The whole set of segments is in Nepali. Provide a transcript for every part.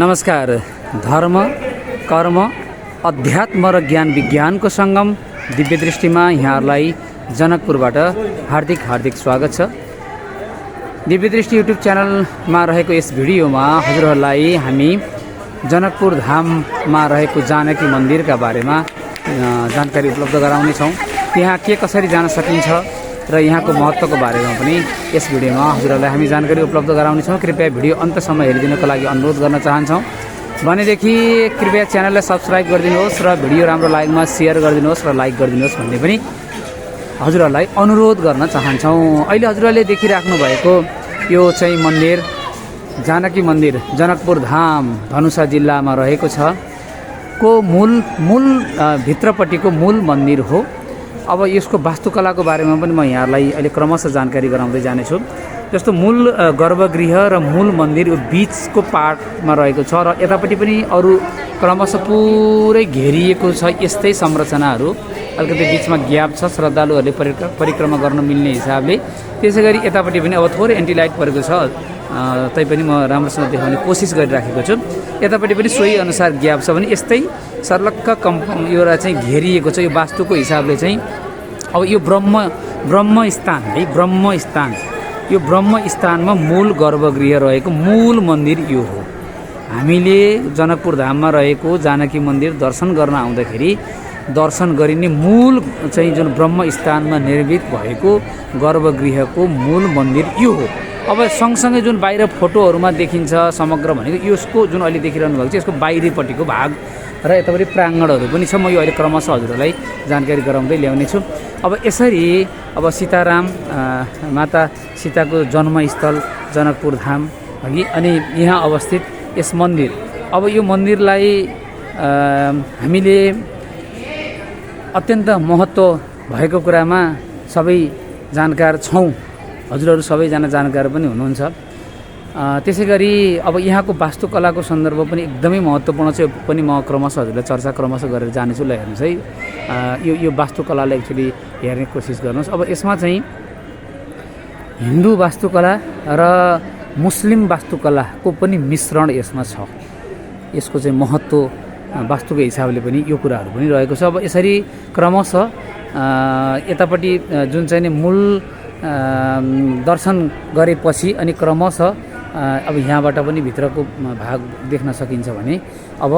नमस्कार। धर्म, कर्म, अध्यात्म र ज्ञान विज्ञानको सङ्गम दिव्य दृष्टिमा यहाँहरूलाई जनकपुरबाट हार्दिक स्वागत छ। दिव्य दृष्टि युट्युब च्यानलमा रहेको यस भिडियोमा हजुरहरूलाई हामी जनकपुर धाममा रहेको जानकी मन्दिरका बारेमा जानकारी उपलब्ध गराउनेछौँ। त्यहाँ के कसरी जान सकिन्छ र यहाँको महत्त्वको बारेमा पनि यस भिडियोमा हजुरहरूलाई हामी जानकारी उपलब्ध गराउनेछौँ। कृपया भिडियो अन्तसम्म हेरिदिनको लागि अनुरोध गर्न चाहन्छौँ। भनेदेखि कृपया च्यानललाई सब्सक्राइब गरिदिनुहोस् र भिडियो राम्रो लागेमा सेयर गरिदिनुहोस् र लाइक गरिदिनुहोस् भन्ने पनि हजुरहरूलाई अनुरोध गर्न चाहन्छौँ। अहिले हजुरहरूले देखिराख्नु भएको यो चाहिँ मन्दिर जानकी मन्दिर जनकपुर धाम धनुषा जिल्लामा रहेको छ को मूल भित्रपट्टिको मूल मन्दिर हो। अब यसको वास्तुकलाको बारेमा पनि म यहाँहरूलाई अहिले क्रमशः जानकारी गराउँदै जानेछु। जस्तो मूल गर्भगृह र मूल मन्दिर यो बीचको पार्टमा रहेको छ र यतापट्टि पनि अरू क्रमशः पुरै घेरिएको छ यस्तै संरचनाहरू। अलिकति बिचमा ग्याप छ श्रद्धालुहरूले परिक्रमा गर्न मिल्ने हिसाबले। त्यसै गरी यतापट्टि पनि अब थोरै एन्टिलाइट परेको छ तैपनि म राम्रोसँग देखाउने कोसिस गरिराखेको छु। यतापट्टि पनि सोही अनुसार ग्याप छ भने यस्तै सर्लक्क एउटा चाहिँ घेरिएको छ। यो वास्तुको हिसाबले चाहिँ अब यो ब्रह्मस्थान है, ब्रह्मस्थान, यो ब्रह्मस्थानमा मूल गर्भगृह रहेको मूल मन्दिर यो हो। हामीले जनकपुर धाममा रहेको जानकी मन्दिर दर्शन गर्न आउँदाखेरि दर्शन गरिने मूल चाहिँ जुन ब्रह्मस्थानमा निर्मित भएको गर्भगृहको मूल मन्दिर यो हो। अब सँगसँगै जुन बाहिर फोटोहरूमा देखिन्छ समग्र भनेको यसको जुन अहिले देखिरहनु भएको छ यसको बाहिरीपट्टिको भाग र यतापट्टि प्राङ्गणहरू पनि छ। म यो अहिले क्रमशः हजुरहरूलाई जानकारी गराउँदै ल्याउनेछु। अब यसरी अब सीताराम माता सीताको जन्मस्थल जनकपुर धाम हगि अनि यहाँ अवस्थित यस मन्दिर। अब यो मन्दिरलाई हामीले अत्यन्त महत्त्व भएको कुरामा सबै जानकार छौँ। हजुरहरू सबैजना जानकार पनि हुनुहुन्छ। त्यसै गरी अब यहाँको वास्तुकलाको सन्दर्भ पनि एकदमै महत्त्वपूर्ण छ। यो पनि म क्रमशः हजुरलाई चर्चा गरेर जानेछु। ल हेर्नुहोस् है, यो वास्तुकलालाई एक्चुअली हेर्ने कोसिस गर्नुहोस्। अब यसमा चाहिँ हिन्दू वास्तुकला र मुस्लिम वास्तुकलाको पनि मिश्रण यसमा छ। यसको चाहिँ महत्त्व वास्तुको हिसाबले पनि यो कुराहरू पनि रहेको छ। अब यसरी क्रमशः यतापट्टि जुन चाहिँ मूल दर्शन गरेपछि अनि क्रमशः अब यहाँबाट पनि भित्रको भाग देख्न सकिन्छ भने अब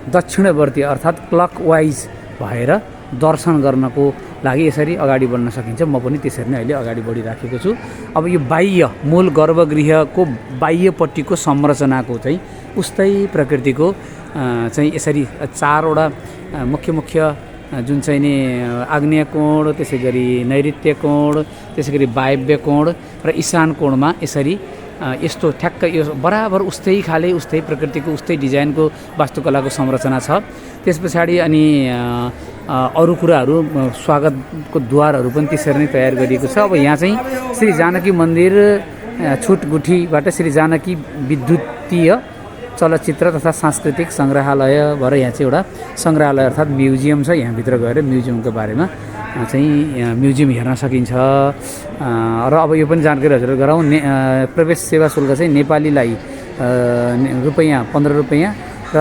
दक्षिणवर्ती अर्थात् क्लकवाइज भएर दर्शन गर्नको लागि यसरी अगाडि बढ्न सकिन्छ। म पनि त्यसरी नै अहिले अगाडि बढिराखेको छु। अब यो बाह्य मूल गर्भगृहको बाह्यपट्टिको संरचनाको चाहिँ उस्तै प्रकृतिको चाहिँ यसरी चारवटा मुख्य जुन चाहिँ नि आग्नेय कोण, त्यसै गरी नैऋत्य कोण, त्यसै गरी वायव्य कोण र ईशान कोणमा यसरी यस्तो ठ्याक्क यो बराबर उस्तै खाले उस्तै प्रकृतिको उस्तै डिजाइनको वास्तुकलाको संरचना छ। त्यस पछाडि अनि अरू कुराहरू स्वागतको द्वारहरू पनि त्यसरी नै तयार गरिएको छ। अब यहाँ चाहिँ श्री जानकी मन्दिर छुटगुठीबाट श्री जानकी विद्युतीय चलचित्र तथा सांस्कृतिक सङ्ग्रहालय भएर यहाँ चाहिँ एउटा सङ्ग्रहालय अर्थात् म्युजियम छ। यहाँभित्र गएर म्युजियमको बारेमा चाहिँ म्युजियम हेर्न सकिन्छ। र अब यो पनि जानकारी हजुर गराउँ। प्रवेश सेवा शुल्क चाहिँ नेपालीलाई रुपैयाँ 15 रुपैयाँ र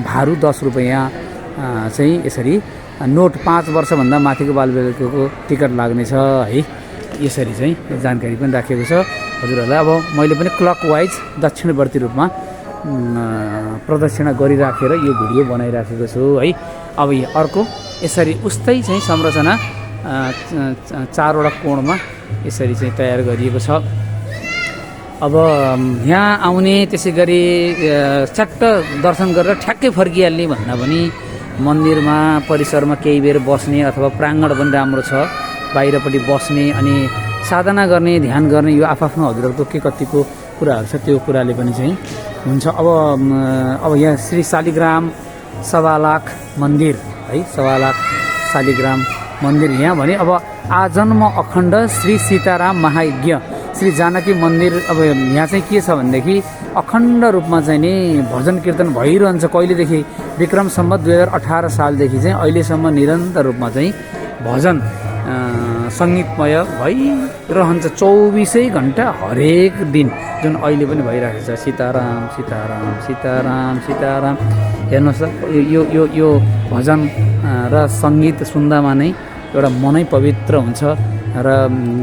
भारू 10 रुपैयाँ चाहिँ यसरी नोट 5 वर्षभन्दा माथिको बालबालिकाको टिकट लाग्नेछ है। यसरी चाहिँ जानकारी पनि राखेको छ हजुरहरूलाई। अब मैले पनि क्लकवाइज दक्षिणवर्ती रूपमा प्रदक्षिणा गरिराखेर यो भिडियो बनाइराखेको छु है। अब अर्को यसरी उस्तै चाहिँ संरचना चारवटा कोणमा यसरी चाहिँ तयार गरिएको छ। अब यहाँ आउने त्यसै गरी चट्ट दर्शन गरेर ठ्याक्कै फर्किहाल्ने भन्दा पनि मन्दिरमा परिसरमा केही बेर बस्ने अथवा प्राङ्गण पनि राम्रो छ। बाहिरपट्टि बस्ने अनि साधना गर्ने ध्यान गर्ने यो आफ्नो हजुरहरूको के कतिको कुराहरू छ त्यो कुराले पनि चाहिँ हुन्छ। अब यहाँ श्री शालिग्राम सवा लाख मन्दिर है, सवा लाख शालिग्राम मन्दिर यहाँ भने अब आजन्म अखण्ड श्री सीताराम महायज्ञ श्री जानकी मन्दिर। अब यहाँ चाहिँ के छ भनेदेखि अखण्ड रूपमा चाहिँ नि भजन कीर्तन भइरहन्छ। कहिलेदेखि विक्रम सम्वत 2018 सालदेखि चाहिँ अहिलेसम्म निरन्तर रूपमा चाहिँ भजन सङ्गीतमय भइरहन्छ 24 घन्टा हरेक दिन, जुन अहिले पनि भइरहेको छ। सीताराम सीताराम सीताराम सीताराम। हेर्नुहोस् त, यो यो यो भजन र सङ्गीत सुन्दामा नै एउटा मनै पवित्र हुन्छ र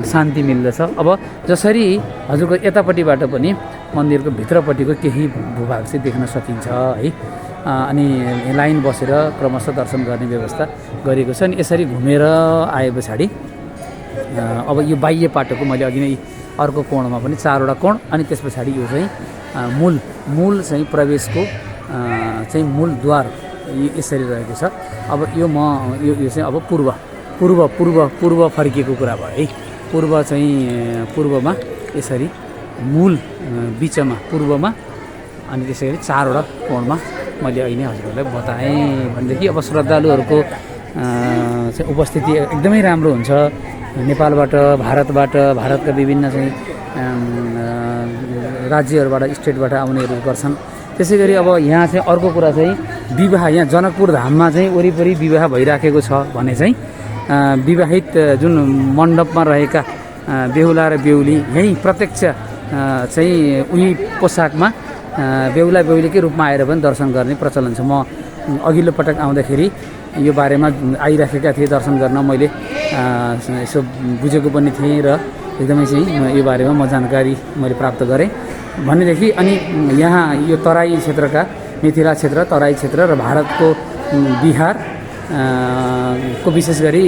शान्ति मिल्दछ। अब जसरी हजुरको यतापट्टिबाट पनि मन्दिरको भित्रपट्टिको केही भूभाग चाहिँ देख्न सकिन्छ है। अनि लाइन बसेर क्रमशः दर्शन गर्ने व्यवस्था गरिएको छ। अनि यसरी घुमेर आए पछाडि अब यो बाह्य पाटोको मैले अघि नै अर्को कोणमा पनि 4वटा कोण, अनि त्यस पछाडि यो चाहिँ मूल चाहिँ प्रवेशको चाहिँ मूलद्वार यसरी रहेको छ। अब यो चाहिँ अब पूर्व फर्किएको कुरा भयो है। पूर्वमा यसरी मूल बिचमा पूर्वमा, अनि त्यसै गरी 4वटा कोणमा मैले अहिले हजुरहरूलाई बताएँ भनेदेखि अब श्रद्धालुहरूको चाहिँ उपस्थिति एकदमै राम्रो हुन्छ। नेपालबाट, भारतका विभिन्न चाहिँ राज्यहरूबाट, स्टेटबाट आउनेहरू गर्छन्। त्यसै गरी अब यहाँ चाहिँ अर्को कुरा चाहिँ विवाह, यहाँ जनकपुर धाममा चाहिँ वरिपरि विवाह भइराखेको छ भने चाहिँ विवाहित जुन मण्डपमा रहेका बेहुला र बेहुली यहीँ प्रत्यक्ष चाहिँ उही पोसाकमा बेहुला बेहुलीकै रूपमा आएर पनि दर्शन गर्ने प्रचलन छ। म अघिल्लो पटक आउँदाखेरि यो बारेमा आइराखेका थिएँ दर्शन गर्न, मैले यसो बुझेको पनि थिएँ र एकदमै चाहिँ यो बारेमा म जानकारी मैले प्राप्त गरेँ भनेदेखि। अनि यहाँ यो तराई क्षेत्रका, मिथिला क्षेत्र, तराई क्षेत्र र भारतको बिहार को विशेष गरी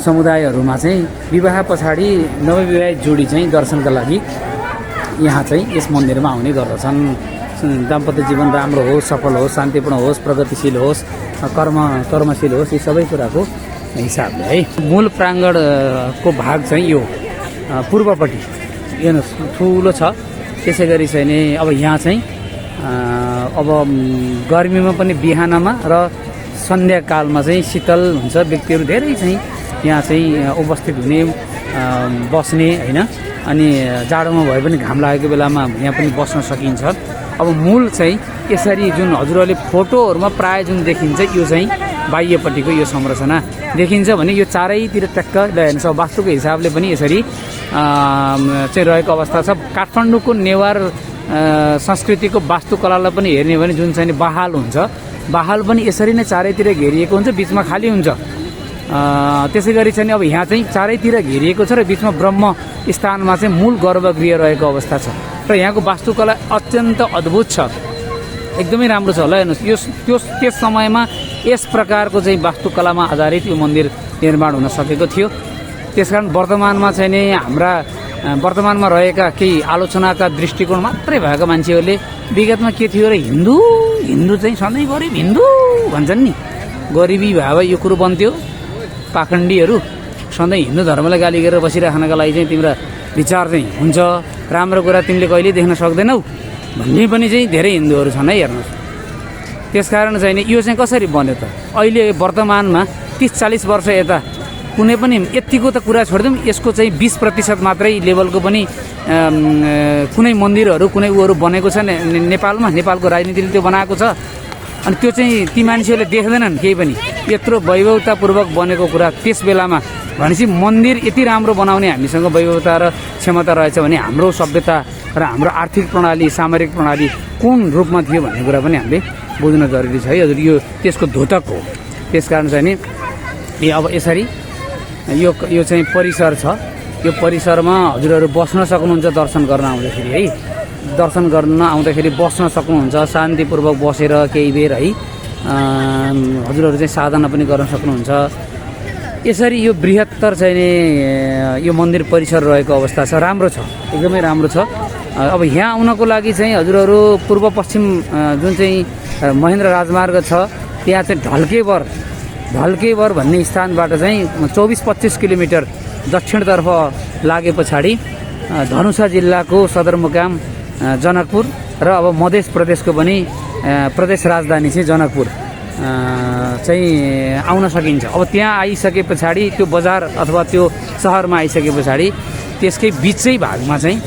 समुदायहरूमा चाहिँ विवाह पछाडि नवविवाहित जोडी चाहिँ दर्शनका लागि यहाँ चाहिँ यस मन्दिरमा आउने गर्दछन्। दाम्पत्य जीवन राम्रो होस्, सफल होस्, शान्तिपूर्ण होस्, प्रगतिशील होस्, कर्मशील होस्, यी सबै कुराको हिसाबले है। मूल प्राङ्गणको भाग चाहिँ यो पूर्वपट्टि हेर्नुहोस् ठुलो छ। त्यसै गरी चाहिँ नि अब यहाँ चाहिँ अब गर्मीमा पनि बिहानमा र सन्ध्याकालमा चाहिँ शीतल हुन्छ, व्यक्तिहरू धेरै चाहिँ यहाँ चाहिँ उपस्थित हुने, बस्ने होइन। अनि जाडोमा भए पनि घाम लागेको बेलामा यहाँ पनि बस्न सकिन्छ। अब मूल चाहिँ यसरी जुन हजुरहरूले फोटोहरूमा प्रायः जुन देखिन्छ यो चाहिँ बाह्यपट्टिको यो संरचना देखिन्छ भने यो चारैतिर ट्याक्क हेर्नुहोस्। अब वास्तुको हिसाबले पनि यसरी चाहिँ रहेको अवस्था छ। काठमाडौँको नेवार संस्कृतिको वास्तुकलालाई पनि हेर्ने भने जुन चाहिँ बहाल हुन्छ, बहाल पनि यसरी नै चारैतिर घेरिएको हुन्छ, बिचमा खाली हुन्छ। त्यसै गरी चाहिँ अब यहाँ चाहिँ चारैतिर घेरिएको छ र बिचमा ब्रह्म स्थानमा चाहिँ मूल गर्भगृह रहेको अवस्था छ र यहाँको वास्तुकला अत्यन्त अद्भुत छ, एकदमै राम्रो छ। ल हेर्नुहोस्, त्यस समयमा यस प्रकारको चाहिँ वास्तुकलामा आधारित यो मन्दिर निर्माण हुन सकेको थियो। त्यसकारण वर्तमानमा चाहिँ नि वर्तमानमा रहेका केही आलोचनाका दृष्टिकोण मात्रै भएका मान्छेहरूले विगतमा के थियो र हिन्दू चाहिँ सधैँभरि हिन्दू भन्छन् नि, गरिबी भाव यो कुरो बन्थ्यो। पाखण्डीहरू सधैँ हिन्दू धर्मलाई गाली गरेर बसिराख्नका लागि चाहिँ तिम्रो विचार चाहिँ हुन्छ, राम्रो कुरा तिमीले कहिले देख्न सक्दैनौ भन्ने पनि चाहिँ धेरै हिन्दूहरू छन् है। हेर्नुहोस्, त्यसकारण चाहिँ नि यो चाहिँ कसरी बन्यो त? अहिले वर्तमानमा 30-40 वर्ष यता कुनै पनि यतिको त कुरा छोडिदिउँ, यसको चाहिँ 20% मात्रै लेभलको पनि कुनै मन्दिरहरू कुनै उहरू बनेको छ नेपालमा। नेपालको राजनीतिले त्यो बनाएको छ। अनि त्यो चाहिँ ती मान्छेहरूले देख्दैनन् केही पनि। यत्रो वैभवतापूर्वक बनेको कुरा त्यस बेलामा भनेपछि मन्दिर यति राम्रो बनाउने हामीसँग वैभवता र क्षमता रहेछ भने हाम्रो सभ्यता र हाम्रो आर्थिक प्रणाली, सामरिक प्रणाली कुन रूपमा थियो भन्ने कुरा पनि हामीले बुझ्न जरुरी छ है हजुर। यो त्यसको द्योतक हो। त्यसकारण चाहिँ नि अब यसरी यो चाहिँ परिसर छ। यो परिसरमा हजुरहरू बस्न सक्नुहुन्छ दर्शन गर्न आउँदाखेरि है। दर्शन गर्न आउँदाखेरि बस्न सक्नुहुन्छ, शान्तिपूर्वक बसेर केही बेर है हजुरहरू चाहिँ साधना पनि गर्न सक्नुहुन्छ। यसरी यो बृहत्तर चाहिँ नि यो मन्दिर परिसर रहेको अवस्था छ, राम्रो छ, एकदमै राम्रो छ। अब यहाँ आउनको लागि चाहिँ हजुरहरू पूर्व पश्चिम जुन चाहिँ महेन्द्र राजमार्ग छ त्यहाँ चाहिँ ढल्केवर भन्ने स्थानबाट चाहिँ 24-25 किलोमिटर दक्षिणतर्फ लागे पछाडि धनुषा जिल्लाको सदरमुकाम जनकपुर र अब मध्य प्रदेशको पनि प्रदेश राजधानी चाहिँ जनकपुर चाहिँ आउन सकिन्छ। अब त्यहाँ आइसके पछाडि त्यो बजार अथवा त्यो सहरमा आइसके पछाडि त्यसकै बिचै भागमा चाहिँ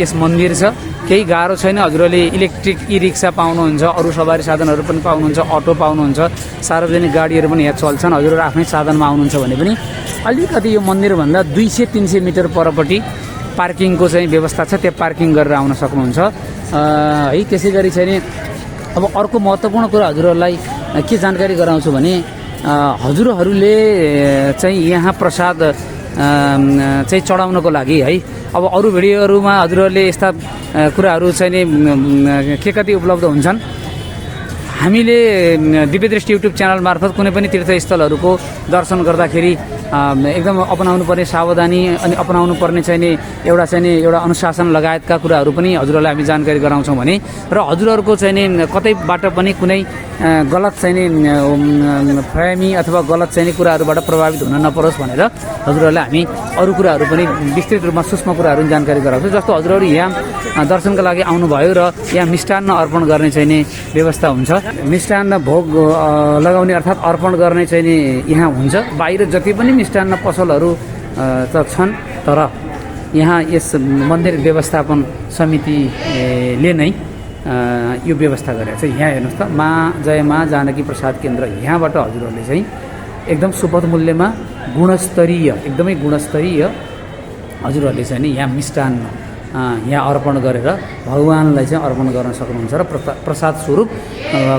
यस मन्दिर छ। केही गाह्रो छैन। हजुरहरूले इलेक्ट्रिक ई रिक्सा पाउनुहुन्छ, अरू सवारी साधनहरू पनि पाउनुहुन्छ, अटो पाउनुहुन्छ, सार्वजनिक गाडीहरू पनि यहाँ चल्छन्। हजुरहरू आफ्नै साधनमा आउनुहुन्छ भने पनि अलिकति यो मन्दिरभन्दा 200-300 मिटर परपट्टि पार्किङको चाहिँ व्यवस्था छ, त्यहाँ पार्किङ गरेर आउन सक्नुहुन्छ है। त्यसै गरी चाहिँ नि अब अर्को महत्त्वपूर्ण कुरा हजुरहरूलाई के जानकारी गराउँछु भने हजुरहरूले चाहिँ यहाँ प्रसाद चाहिँ चढाउनको लागि है, अब अरू भिडियोहरूमा हजुरहरूले यस्ता कुराहरू चाहिँ नि के कति उपलब्ध हुन्छन्। हामीले दिव्य दृष्टि युट्युब च्यानल मार्फत कुनै पनि तीर्थस्थलहरूको दर्शन गर्दाखेरि एकदम अपनाउनु पर्ने सावधानी अनि अपनाउनु पर्ने चाहिँ नि एउटा अनुशासन लगायतका कुराहरू पनि हजुरहरूलाई हामी जानकारी गराउँछौँ भने र हजुरहरूको चाहिँ नि कतैबाट पनि कुनै गलत चाहिँ नि फहमी अथवा गलत चाहिँ नि कुराहरूबाट प्रभावित हुन नपरोस् भनेर हजुरहरूलाई हामी अरू कुराहरू पनि विस्तृत रूपमा सूक्ष्म कुराहरू जानकारी गराउँछौँ। जस्तो हजुरहरू यहाँ दर्शनका लागि आउनुभयो र यहाँ मिष्टान्न अर्पण गर्ने चाहिँ नि व्यवस्था हुन्छ। मिष्टान्न भोग लगाउने अर्थात् अर्पण गर्ने चाहिँ नि यहाँ हुन्छ। बाहिर जति पनि मिष्टान्न पसलहरू त छन्, तर यहाँ यस मन्दिर व्यवस्थापन समितिले नै यो व्यवस्था गरेको छ। यहाँ हेर्नुहोस् त, जय मा जानकी प्रसाद केन्द्र, यहाँबाट हजुरहरूले चाहिँ एकदम सुपथ मूल्यमा एकदमै गुणस्तरीय हजुरहरूले चाहिँ नि यहाँ मिष्टान्न यहाँ अर्पण गरेर भगवान्लाई चाहिँ अर्पण गर्न सक्नुहुन्छ र प्रसाद स्वरूप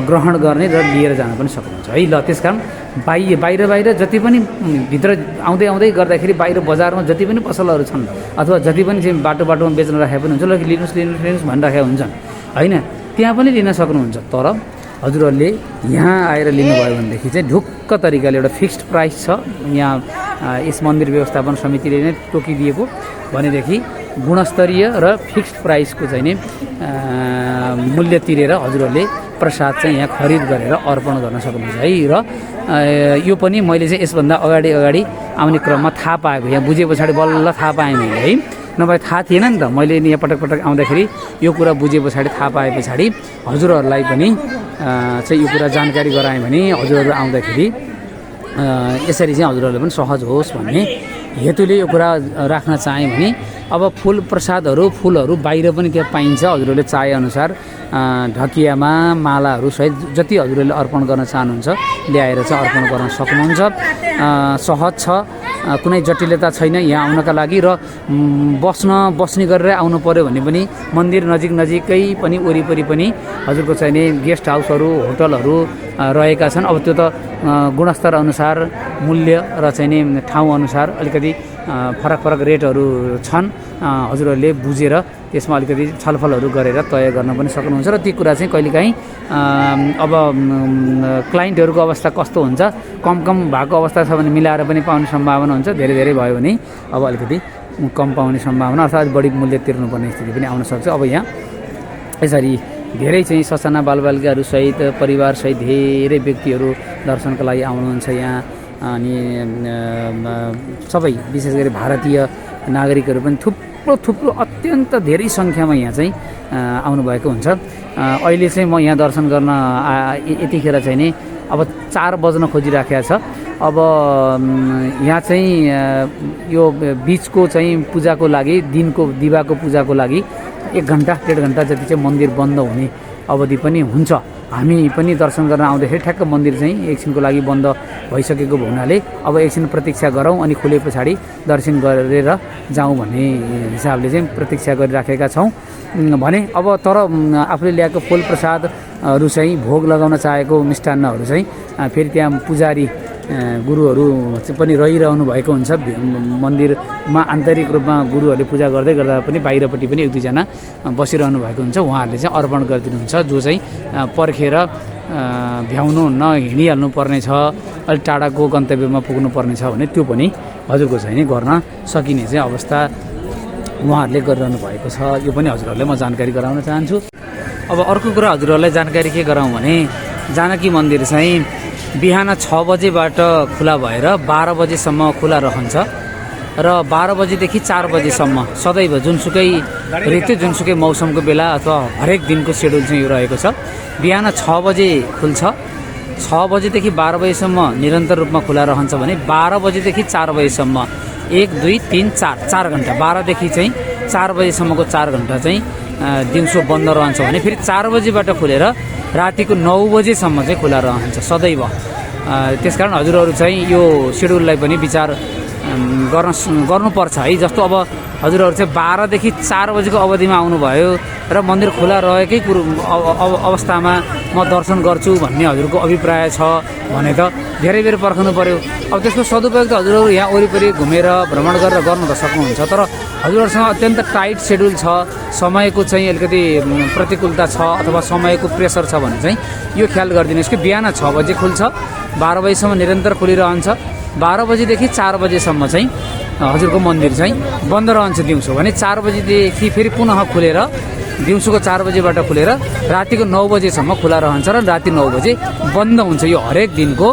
ग्रहण गर्ने र लिएर जान पनि सक्नुहुन्छ है। ल त्यसकारण बाहिर जति पनि भित्र आउँदै गर्दाखेरि बाहिर बजारमा जति पनि पसलहरू छन् अथवा जति पनि चाहिँ बाटोमा बेच्न राखेको पनि हुन्छ, ल लिनुहोस् भनिराखेका हुन्छन् होइन, त्यहाँ पनि लिन सक्नुहुन्छ। तर हजुरहरूले यहाँ आएर लिनुभयो भनेदेखि चाहिँ ढुक्क तरिकाले एउटा फिक्स्ड प्राइस छ यहाँ यस मन्दिर व्यवस्थापन समितिले नै तोकिदिएको भनेदेखि गुणस्तरीय र फिक्स्ड प्राइसको चाहिँ नि मूल्य तिरेर हजुरहरूले प्रसाद चाहिँ यहाँ खरिद गरेर अर्पण गर्न सक्नुहुन्छ है। र यो पनि मैले चाहिँ यसभन्दा अगाडि आउने क्रममा थाहा पाएको, यहाँ बुझे पछाडि बल्ल थाहा पाएँ मैले है, नभए थाहा थिएन नि त। मैले यहाँ पटक आउँदाखेरि यो कुरा बुझे पछाडि थाहा पाए पछाडि हजुरहरूलाई पनि चाहिँ यो कुरा जानकारी गराएँ भने हजुरहरू आउँदाखेरि यसरी चाहिँ हजुरहरूले पनि सहज होस् भन्ने हेतुले यो कुरा राख्न चाहेँ भने अब फुलहरू बाहिर पनि त्यहाँ पाइन्छ। हजुरहरूले चाहेअनुसार ढकियामा मालाहरू सहित जति हजुरहरूले अर्पण गर्न चाहनुहुन्छ ल्याएर चाहिँ अर्पण गर्न सक्नुहुन्छ। सहज छ, कुनै जटिलता छैन यहाँ आउनका लागि। र बस्ने गरेर आउनु पर्यो भने पनि मन्दिर नजिकै पनि वरिपरि पनि हजुरको चाहिने गेस्ट हाउसहरू होटलहरू रहेका छन्। अब त्यो त गुणस्तर अनुसार मूल्य र चाहिँ नि ठाउँ अनुसार अलिकति फरक रेटहरू छन्। हजुरहरूले बुझेर त्यसमा अलिकति छलफलहरू गरेर तय गर्न पनि सक्नुहुन्छ। र ती कुरा चाहिँ कहिलेकाहीँ अब क्लाइन्टहरूको अवस्था कस्तो हुन्छ, कम भएको अवस्था छ भने मिलाएर पनि पाउने सम्भावना हुन्छ, धेरै भयो भने अब अलिकति कम पाउने सम्भावना अर्थात् बढी मूल्य तिर्नुपर्ने स्थिति पनि आउन सक्छ। अब यहाँ यसरी धेरै चाहिँ ससाना बालबालिकाहरूसहित परिवारसहित धेरै व्यक्तिहरू दर्शनको लागि आउनुहुन्छ यहाँ। अनि सबै विशेष गरी भारतीय नागरिकहरू पनि थुप्रो अत्यन्त धेरै सङ्ख्यामा यहाँ चाहिँ आउनुभएको हुन्छ। अहिले चाहिँ म यहाँ दर्शन गर्न यतिखेर चाहिँ नि अब 4 बज्न खोजिराखेको छ। अब यहाँ चाहिँ यो बिचको चाहिँ पूजाको लागि दिनको दिवाको पूजाको लागि 1 घन्टा 1.5 घन्टा जति चाहिँ मन्दिर बन्द हुने अवधि पनि हुन्छ। हामी पनि दर्शन गर्न आउँदाखेरि ठ्याक्क मन्दिर चाहिँ एकछिनको लागि बन्द भइसकेको हुनाले अब एकछिन प्रतीक्षा गरौँ अनि खुले पछाडि दर्शन गरेर जाउँ भन्ने हिसाबले चाहिँ प्रतीक्षा गरिराखेका छौँ भने। अब तर आफूले ल्याएको फुल प्रसादहरू चाहिँ भोग लगाउन चाहेको मिष्टान्नहरू चाहिँ फेरि त्यहाँ पुजारी गुरुहरू पनि रहिरहनु भएको हुन्छ। मन्दिरमा आन्तरिक रूपमा गुरुहरूले पूजा गर्दै गर्दा पनि बाहिरपट्टि पनि 1-2 जना बसिरहनु भएको हुन्छ। उहाँहरूले चाहिँ अर्पण गरिदिनुहुन्छ। जो चाहिँ पर्खेर भ्याउनु हिँडिहाल्नु पर्ने छ, अलिक टाढाको गन्तव्यमा पुग्नु पर्ने छ भने त्यो पनि हजुरको चाहिँ गर्न सकिने चाहिँ अवस्था उहाँहरूले गरिरहनु भएको छ। यो पनि हजुरहरूलाई म जानकारी गराउन चाहन्छु। अब अर्को कुरा हजुरहरूलाई जानकारी के गराउँ भने जानकी मन्दिर चाहिँ बिहान 6 बजेबाट खुला भएर 12 बजेसम्म खुला रहन्छ र 12 बजेदेखि 4 बजेसम्म सदैव जुनसुकै ऋतु जुनसुकै मौसमको बेला अथवा हरेक दिनको सेड्युल चाहिँ यो रहेको छ। बिहान 6 बजे खुल्छ, 6 बजेदेखि 12 बजेसम्म निरन्तर रूपमा खुला रहन्छ भने 12 बजेदेखि 4 बजेसम्म 1, 2, 3, 4 घन्टा 12 देखि चाहिँ 4 बजेसम्मको 4 घन्टा चाहिँ दिउँसो बन्द रहन्छ भने फेरि 4 बजेबाट खुलेर रातिको 9 बजेसम्म चाहिँ खुला रहन्छ सदैव। त्यसकारण हजुरहरू चाहिँ यो सेड्युललाई पनि विचार गर्नुपर्छ है। जस्तो अब हजुरहरू चाहिँ 12 देखि 4 बजेको अवधिमा आउनुभयो र मन्दिर खुला रहेकै अवस्थामा म दर्शन गर्छु भन्ने हजुरको अभिप्राय छ भने त धेरै बेर पर्खनु पर्यो। अब त्यसको सदुपयोग त हजुरहरू यहाँ वरिपरि घुमेर भ्रमण गरेर गर्न त सक्नुहुन्छ, तर हजुरहरूसँग अत्यन्त टाइट सेड्युल छ, समयको चाहिँ अलिकति प्रतिकूलता छ अथवा समयको प्रेसर छ भने चाहिँ यो ख्याल गरिदिनुहोस् कि बिहान 6 बजे खुल्छ, 12 बजीसम्म निरन्तर खुलिरहन्छ, 12 बजेदेखि 4 बजेसम्म चाहिँ हजुरको मन्दिर चाहिँ बन्द रहन्छ दिउँसो भने 4 बजेदेखि फेरि पुनः खुलेर दिउँसोको 4 बजेबाट खुलेर रातिको 9 बजेसम्म खुला रहन्छ र राति 9 बजे बन्द हुन्छ। यो हरेक दिनको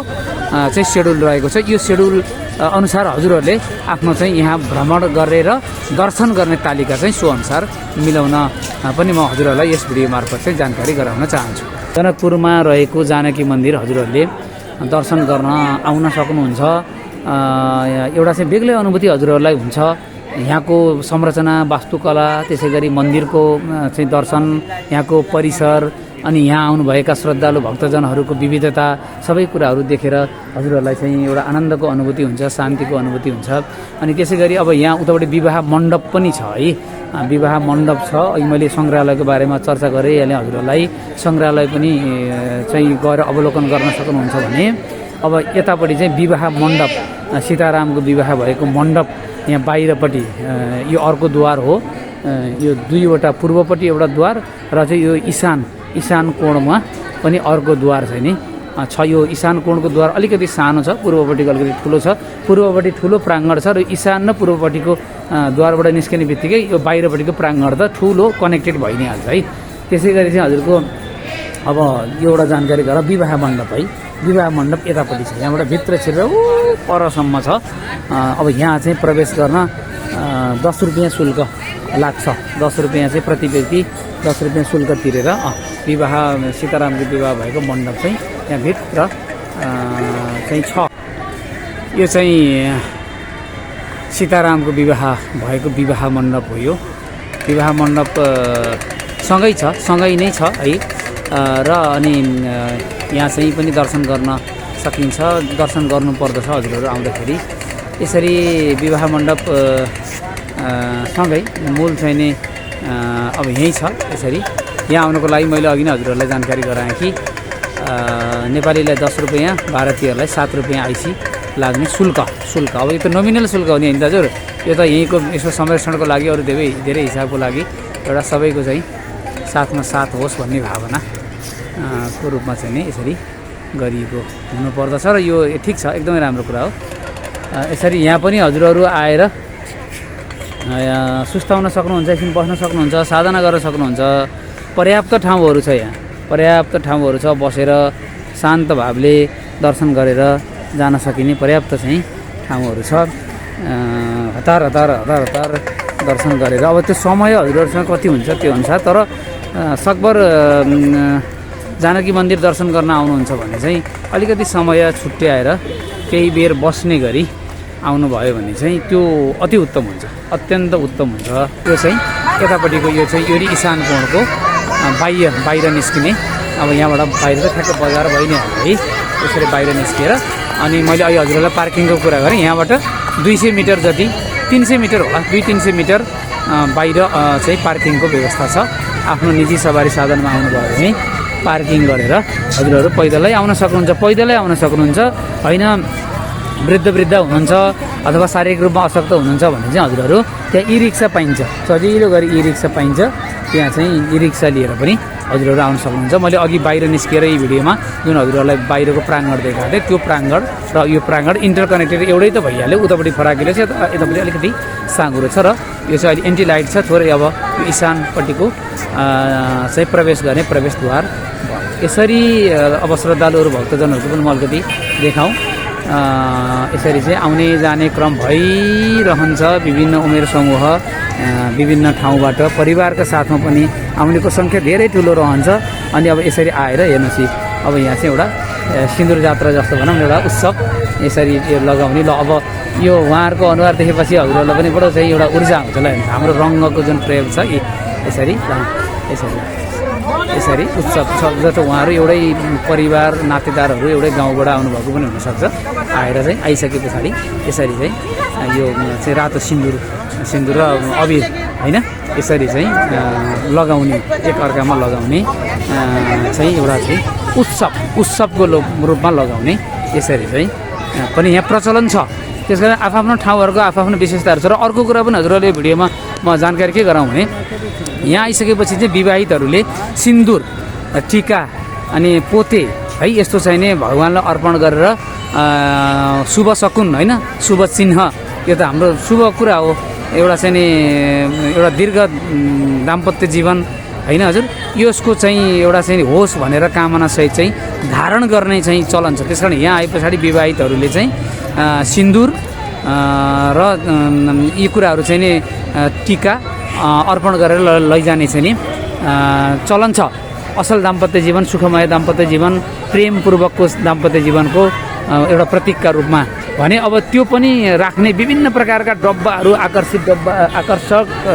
चाहिँ सेड्युल रहेको छ। यो सेड्युल अनुसार हजुरहरूले आफ्नो चाहिँ यहाँ भ्रमण गरेर दर्शन गर्ने तालिका चाहिँ सो अनुसार मिलाउन पनि म हजुरहरूलाई यस भिडियो मार्फत चाहिँ जानकारी गराउन चाहन्छु। जनकपुरमा रहेको जानकी मन्दिर हजुरहरूले दर्शन गर्न आउन सक्नुहुन्छ। एउटा चाहिँ बेग्लै अनुभूति हजुरहरूलाई हुन्छ। यहाँको संरचना, वास्तुकला, त्यसै गरी मन्दिरको चाहिँ दर्शन, यहाँको परिसर अनि यहाँ आउनुभएका श्रद्धालु भक्तजनहरूको विविधता सबै कुराहरू देखेर हजुरहरूलाई चाहिँ एउटा आनन्दको अनुभूति हुन्छ, शान्तिको अनुभूति हुन्छ। अनि त्यसै गरी अब यहाँ उतापट्टि विवाह मण्डप पनि छ है। विवाह मण्डप छ। अहिले मैले सङ्ग्रहालयको बारेमा चर्चा गरिहालेँ हजुरहरूलाई। सङ्ग्रहालय पनि चाहिँ गएर अवलोकन गर्न सक्नुहुन्छ भने अब यतापट्टि चाहिँ विवाह मण्डप, सीतारामको विवाह भएको मण्डप यहाँ बाहिरपट्टि यो अर्को द्वार हो। यो दुईवटा पूर्वपट्टि एउटा द्वार र चाहिँ यो ईशान कोणमा पनि अर्को द्वार चाहिँ नि छ। यो ईशान कोणको द्वार अलिकति सानो छ, पूर्वपट्टिको अलिकति ठुलो छ। पूर्वपट्टि ठुलो प्राङ्गण छ र ईशान र पूर्वपट्टिको द्वारबाट निस्किने बित्तिकै यो बाहिरपट्टिको प्राङ्गण त ठुलो कनेक्टेड भइ नै हाल्छ है। त्यसै गरी चाहिँ हजुरको अब यो एउटा जानकारी गर विवाह मण्डप है। विवाह मण्डप यतापट्टि छ, यहाँबाट भित्र छिरेर परसम्म छ। अब यहाँ चाहिँ प्रवेश गर्न 10 रुपियाँ शुल्क लाग्छ। 10 रुपियाँ चाहिँ प्रति व्यक्ति 10 रुपियाँ शुल्क तिरेर विवाह सीतारामको विवाह भएको मण्डप चाहिँ त्यहाँभित्र चाहिँ छ। यो चाहिँ सीतारामको विवाह भएको विवाह मण्डप हो। यो विवाह मण्डप सँगै नै छ है। र अनि यहाँ चाहिँ पनि दर्शन गर्न सकिन्छ, दर्शन गर्नुपर्दछ हजुरहरू आउँदाखेरि। यसरी विवाह मण्डप सँगै मूल चाहिँ नै अब यहीँ छ। यसरी यहाँ आउनको लागि मैले अघि नै हजुरहरूलाई जानकारी गराएँ कि नेपालीलाई 10 रुपियाँ, भारतीयहरूलाई 7 रुपियाँ आइसी लाग्ने शुल्क। अब यो त नोमिनल शुल्क हो नि होइन दाजु। यो त यहीँको यसो संरक्षणको लागि, अरू धेरै हिसाबको लागि एउटा सबैको चाहिँ साथमा साथ होस् भन्ने भावना को रूपमा चाहिँ नि यसरी गरिएको हुनुपर्दछ र यो ठिक छ, एकदमै राम्रो कुरा हो। यसरी यहाँ पनि हजुरहरू आएर सुस्ताउन सक्नुहुन्छ, एकछिन बस्न सक्नुहुन्छ, साधना गर्न सक्नुहुन्छ। पर्याप्त ठाउँहरू छ, यहाँ पर्याप्त ठाउँहरू छ। बसेर शान्त भावले दर्शन गरेर जान सकिने पर्याप्त चाहिँ ठाउँहरू छ। हतार दर्शन गरेर अब त्यो समय हजुरहरूसँग कति हुन्छ त्यो अनुसार, तर सकभर जानकी मन्दिर दर्शन गर्न आउनुहुन्छ भने चाहिँ अलिकति समय छुट्याएर केही बेर बस्ने गरी आउनुभयो भने चाहिँ त्यो अति उत्तम हुन्छ, अत्यन्त उत्तम हुन्छ। यो चाहिँ यतापट्टिको यो चाहिँ यो ईशान कोणको बाहिर निस्किने। अब यहाँबाट बाहिर त ठ्याक्क बजार भइ नै हाल्यो है। यसरी बाहिर निस्किएर अनि मैले अहिले हजुरहरूलाई पार्किङको कुरा गरेँ। यहाँबाट 200 मिटर जति, 300 मिटर होला, 200-300 मिटर बाहिर चाहिँ पार्किङको व्यवस्था छ। आफ्नो निजी सवारी साधनमा आउनुभयो भने पार्किङ गरेर हजुरहरू पैदलै आउन सक्नुहुन्छ। होइन वृद्ध हुनुहुन्छ अथवा शारीरिक रूपमा अशक्त हुनुहुन्छ भने चाहिँ हजुरहरू त्यहाँ ई रिक्सा पाइन्छ, सजिलो गरी ई रिक्सा पाइन्छ। त्यहाँ चाहिँ ई रिक्सा लिएर पनि हजुरहरू आउन सक्नुहुन्छ। मैले अघि बाहिर निस्किएर यी भिडियोमा जुन हजुरहरूलाई बाहिरको प्राङ्गण देखाएको थिएँ, त्यो प्राङ्गण र यो प्राङ्गण इन्टरकनेक्टेड एउटै त भइहाल्यो। उतापट्टि फराकिलो छ, यतापट्टि अलिकति साँघुरो छ र यो चाहिँ अहिले एन्टी लाइट छ। थोरै अब यो ईशानपट्टिको चाहिँ प्रवेश गर्ने प्रवेशद्वार भयो। यसरी अब श्रद्धालुहरू भक्तजनहरूको पनि म अलिकति देखाउँ। यसरी चाहिँ आउने जाने क्रम भइरहन्छ। विभिन्न उमेर समूह विभिन्न ठाउँबाट परिवारका साथमा पनि आउनेको सङ्ख्या धेरै ठुलो रहन्छ। अनि अब यसरी आएर हेर्नुहोस्, अब यहाँ चाहिँ एउटा सिन्दुर जात्रा जस्तो भनौँ एउटा उत्सव यसरी लगाउने। ल अब यो उहाँहरूको अनुहार देखेपछि हजुरहरूलाई पनि बडो चाहिँ एउटा ऊर्जा हुन्छ। ल हाम्रो रङ्गको जुन प्रयोग छ यसरी यसरी उत्सव जस्तो उहाँहरू एउटै परिवार नातेदारहरू एउटै गाउँबाट आउनुभएको पनि हुनसक्छ। आएर चाहिँ आइसके पछाडि यसरी चाहिँ यो चाहिँ रातो सिन्दुर र अबिर होइन यसरी चाहिँ लगाउने एकअर्कामा लगाउने चाहिँ एउटा चाहिँ उत्सवको रूपमा लगाउने यसरी चाहिँ पनि यहाँ प्रचलन छ। त्यस कारण आफ्नो ठाउँहरूको आफ्नो विशेषताहरू छ। र अर्को कुरा पनि हजुरहरूले भिडियोमा म जानकारी के गराउँ भने यहाँ आइसकेपछि चाहिँ विवाहितहरूले सिन्दुर टिका अनि पोते है यस्तो चाहिँ नि भगवान्लाई अर्पण गरेर शुभ शकुन होइन शुभ चिन्ह यो त हाम्रो शुभ कुरा हो। एउटा चाहिँ नि एउटा दीर्घ दाम्पत्य जीवन होइन हजुर यसको चाहिँ एउटा चाहिँ होस् भनेर कामनासहित चाहिँ धारण गर्ने चाहिँ चलन छ। त्यस कारण यहाँ आए पछाडि विवाहितहरूले चाहिँ सिन्दुर र यी कुराहरू चाहिँ नि टिका अर्पण गरेर लैजाने चाहिँ नि चलन छ। असल दाम्पत्य जीवन सुखमय दाम्पत्य जीवन प्रेमपूर्वकको दाम्पत्य जीवनको एउटा प्रतीकका रूपमा भने अब त्यो पनि राख्ने विभिन्न प्रकारका डब्बाहरू आकर्षक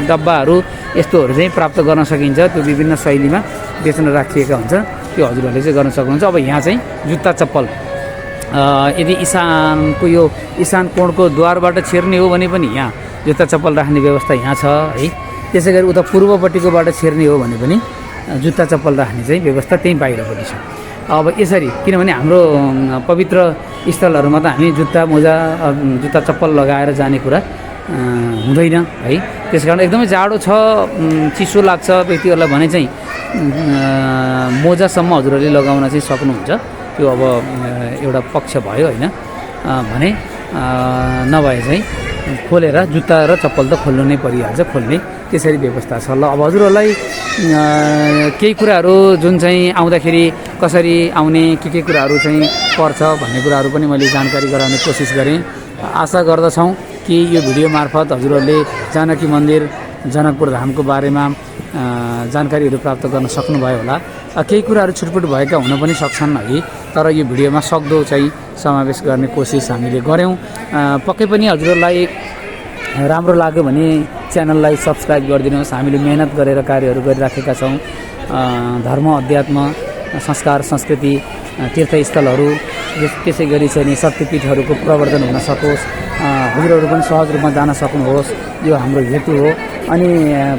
डब्बाहरू यस्तोहरू चाहिँ प्राप्त गर्न सकिन्छ। त्यो विभिन्न शैलीमा बेच्न राखिएका हुन्छ। त्यो हजुरहरूले चाहिँ गर्न सक्नुहुन्छ। अब यहाँ चाहिँ जुत्ता चप्पल यदि इशान कोणको द्वारबाट छिर्ने हो भने पनि यहाँ जुत्ता चप्पल राख्ने व्यवस्था यहाँ छ है। त्यसै गरी उता पूर्वपट्टिकोबाट छिर्ने हो भने पनि जुत्ता चप्पल राख्ने चाहिँ व्यवस्था त्यहीँ बाहिरपट्टि छ। अब यसरी किनभने हाम्रो पवित्र स्थलहरूमा त हामी जुत्ता मोजा जुत्ता चप्पल लगाएर जाने कुरा हुँदैन है। त्यस कारण एकदमै जाडो छ चिसो लाग्छ व्यक्तिहरूलाई भने चाहिँ मोजासम्म हजुरहरूले लगाउन चाहिँ सक्नुहुन्छ। त्यो अब एउटा पक्ष भयो होइन भने नभए चाहिँ खोलेर जुत्ता र चप्पल त खोल्नु नै परिहाल्छ खोल्ने त्यसरी व्यवस्था छ। ल अब हजुरहरूलाई केही कुराहरू जुन चाहिँ आउँदाखेरि कसरी आउने के कुराहरू चाहिँ पर्छ भन्ने कुराहरू पनि मैले जानकारी गराउने कोसिस गरेँ। आशा गर्दछौँ कि यो भिडियो मार्फत हजुरहरूले जानकी मन्दिर जनकपुर धामको बारेमा जानकारीहरू प्राप्त गर्न सक्नुभयो होला। केही कुराहरू छुटपुट भएका हुन पनि सक्छन् है। तर यो भिडियोमा सक्दो चाहिँ समावेश गर्ने कोसिस हामीले गऱ्यौँ। पक्कै पनि हजुरहरूलाई राम्रो लाग्यो भने च्यानललाई सब्सक्राइब गरिदिनुहोस्। हामीले मेहनत गरेर कार्यहरू गरिराखेका छौँ। धर्म अध्यात्म संस्कार संस्कृति तीर्थस्थलहरू त्यसै गरी चाहिँ शक्तिपीठहरूको प्रवर्धन हुन सकोस् हजुरहरू पनि सहज रूपमा जान सक्नुहोस् यो हाम्रो हेतु हो। अनि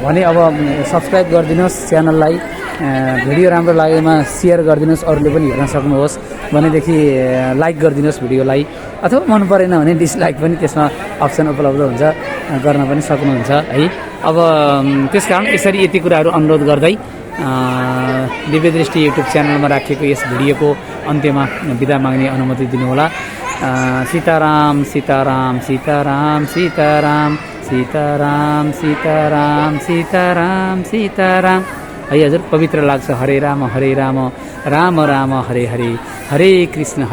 भने अब सब्सक्राइब गरिदिनुहोस् च्यानललाई। भिडियो राम्रो लागेमा सेयर गरिदिनुहोस् अरूले पनि हेर्न सक्नुहोस् भनेदेखि लाइक गरिदिनुहोस् भिडियोलाई अथवा मन परेन भने डिसलाइक पनि त्यसमा अप्सन उपलब्ध हुन्छ गर्न पनि सक्नुहुन्छ है। अब त्यसकारण यसरी यति कुराहरू अनुरोध गर्दै दिव्य दृष्टि युट्युब च्यानलमा राखिएको यस भिडियोको अन्त्यमा बिदा माग्ने अनुमति दिनुहोला। सीताराम सीताराम सीताराम सीताराम सीताराम सीताराम सीताराम सीताराम है हजुर पवित्र लाग्छ। हरे राम राम राम हरे हरे हरे कृष्ण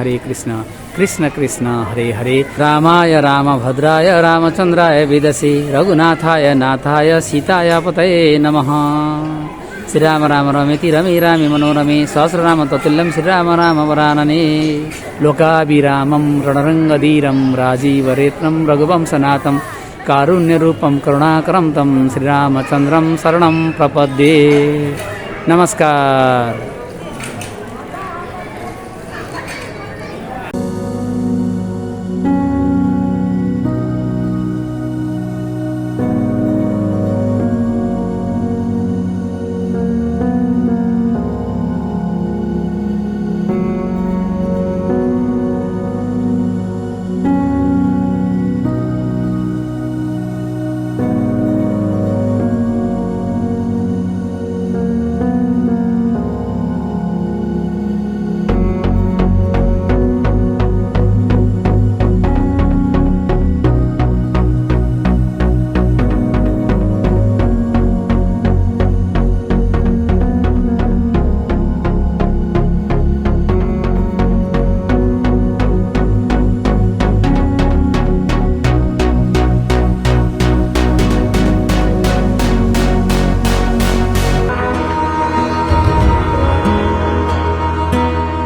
कृष्ण कृष्ण हरे हरे। रामाय रामभद्राय रामचन्द्राय विदसे रघुनाथाय नाथाय सीताय पतये नमः। श्रीराम राम रमेति रमे रामे मनोरमे सहस्रनाम ततुल्यं श्रीराम राम वरानने। लोकाभिरामं रणरङ्गधीरं राजीवरेत्रं रघुवंशनाथं कारुण्यरूपं करुणाकरं तं श्रीरामचन्द्रं शरणं प्रपद्ये। नमस्कार।